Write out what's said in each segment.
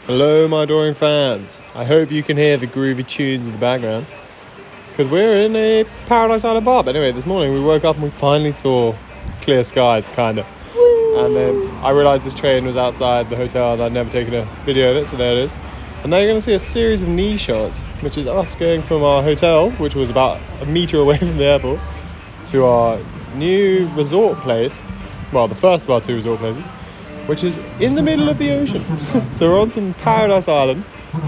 Hello, my adoring fans. I hope you can hear the groovy tunes in the background, because we're in a Paradise Island bar. But anyway, this morning we woke up and we finally saw clear skies, kind of. And then I realised this train was outside the hotel and I'd never taken a video of it, so there it is. And now you're going to see a series of knee shots, which is us going from our hotel, which was about a metre away from the airport, to our new resort place. Well, the first of our two resort places, which is in the middle of the ocean. So we're on some Paradise Island,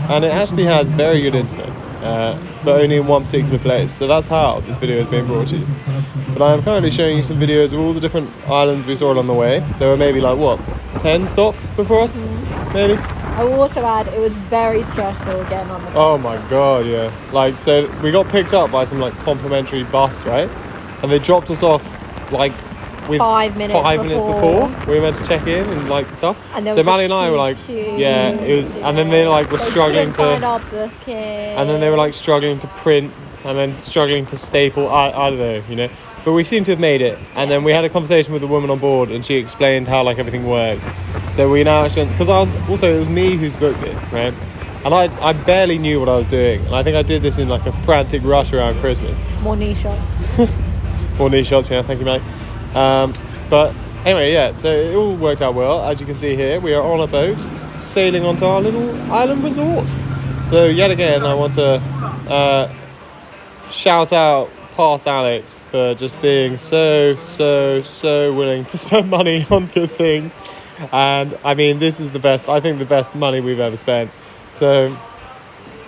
and it actually has very good internet, but only in one particular place. So that's how this video is being brought to you. But I am currently showing you some videos of all the different islands we saw along the way. There were maybe 10 stops before us, maybe? I will also add, it was very stressful getting on the bus. Oh my god, yeah. So we got picked up by some complimentary bus, right? And they dropped us off with 5 minutes before we were meant to check in and stuff. And so Maddie and I were yeah, it was, and then they were struggling to find our booking. And then they were struggling to print, and then struggling to staple. I don't know, you know. But we seem to have made it. And then we had a conversation with the woman on board, and she explained how everything works. So we now actually, because it was me who's booked this, right? And I barely knew what I was doing, and I think I did this in a frantic rush around Christmas. More knee shots. More knee shots, yeah. Thank you, mate. But anyway, yeah. So it all worked out well. As you can see here, we are on a boat sailing onto our little island resort. So yet again, I want to shout out past Alex for just being so willing to spend money on good things. And I mean, this is the best money we've ever spent. So,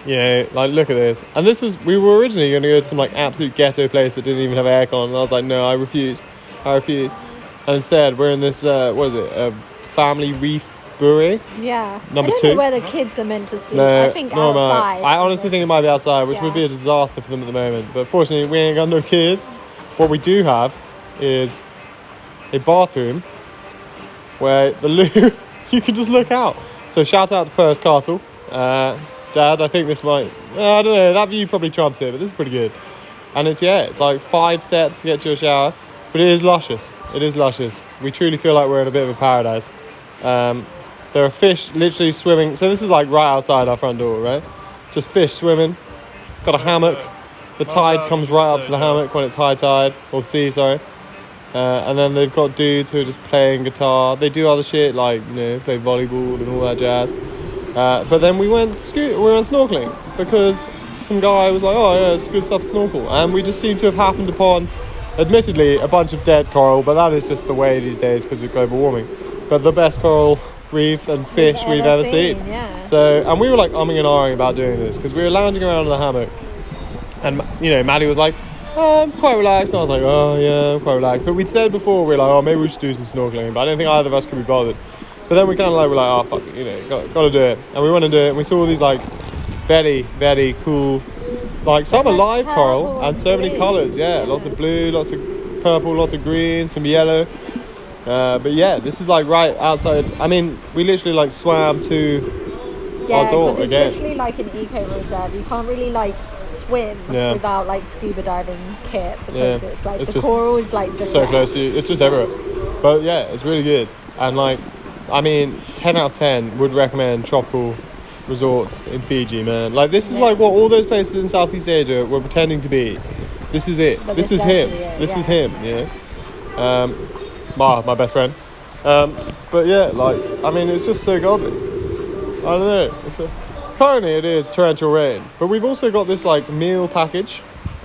look at this. And we were originally going to go to some absolute ghetto place that didn't even have aircon, and I was like, no, I refuse. And instead we're in this a family reef brewery. Yeah. Number I don't 2 know where the kids are meant to sleep. No, I think outside. I honestly think it might be outside, which would be a disaster for them at the moment. But fortunately, we ain't got no kids. What we do have is a bathroom where the loo, you can just look out. So shout out to Perth Castle. Dad, I think this might, I don't know, that view probably trumps it, but this is pretty good. And it's 5 steps to get to your shower, but it is luscious. We truly feel like we're in a bit of a paradise. There are fish literally swimming. So this is right outside our front door, right? Just fish swimming. Got a hammock. The tide comes right up to the hammock when it's high tide, or sea, sorry. And then they've got dudes who are just playing guitar. They do other shit play volleyball and all that jazz. But then we went snorkeling because some guy was like, oh yeah, it's good stuff to snorkel. And we just seem to have happened upon, admittedly, a bunch of dead coral, but that is just the way these days because of global warming. But the best coral reef and fish we've ever seen. Yeah. So, and we were umming and ahhing about doing this because we were lounging around in the hammock, and Maddie was like, oh, I'm quite relaxed, and I was like, oh yeah, I'm quite relaxed. But we'd said before, we were like, oh, maybe we should do some snorkeling, but I don't think either of us could be bothered. But then we kind of were like, oh fuck it, got to do it, and we went and do it, and we saw all these very, very cool, some are live coral and so many colours, lots of blue, lots of purple, lots of green, some yellow. But yeah, this is right outside. I mean, we literally swam to our door again. It's literally an eco reserve. You can't really swim without scuba diving kit because it's the coral is just so close to you. It's just everywhere. But yeah, it's really good. And 10 out of 10 would recommend tropical resorts in Fiji, man. This is what all those places in Southeast Asia were pretending to be. This is it. This is him. This is him. Yeah. My best friend. But yeah, it's just so godly. I don't know. Currently it is torrential rain, but we've also got this meal package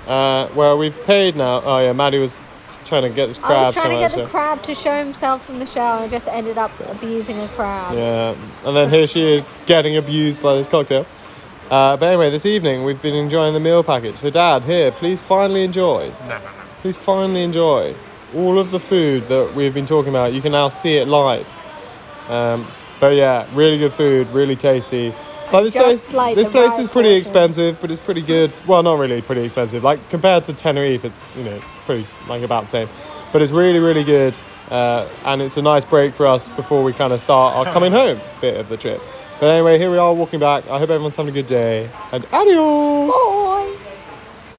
where we've paid now. Oh yeah, Maddie was trying to get this crab. I was trying to get the crab to show himself from the shower and just ended up abusing a crab. Yeah, and then here she is getting abused by this cocktail. But anyway, this evening we've been enjoying the meal package. So Dad, here, please finally enjoy. Please finally enjoy all of the food that we've been talking about. You can now see it live. But yeah, really good food, really tasty. This place is pretty expensive, but it's pretty good. Well, not really pretty expensive. Compared to Tenerife, it's pretty about the same. But it's really, really good, and it's a nice break for us before we kind of start our coming home bit of the trip. But anyway, here we are walking back. I hope everyone's having a good day, and adios. Bye.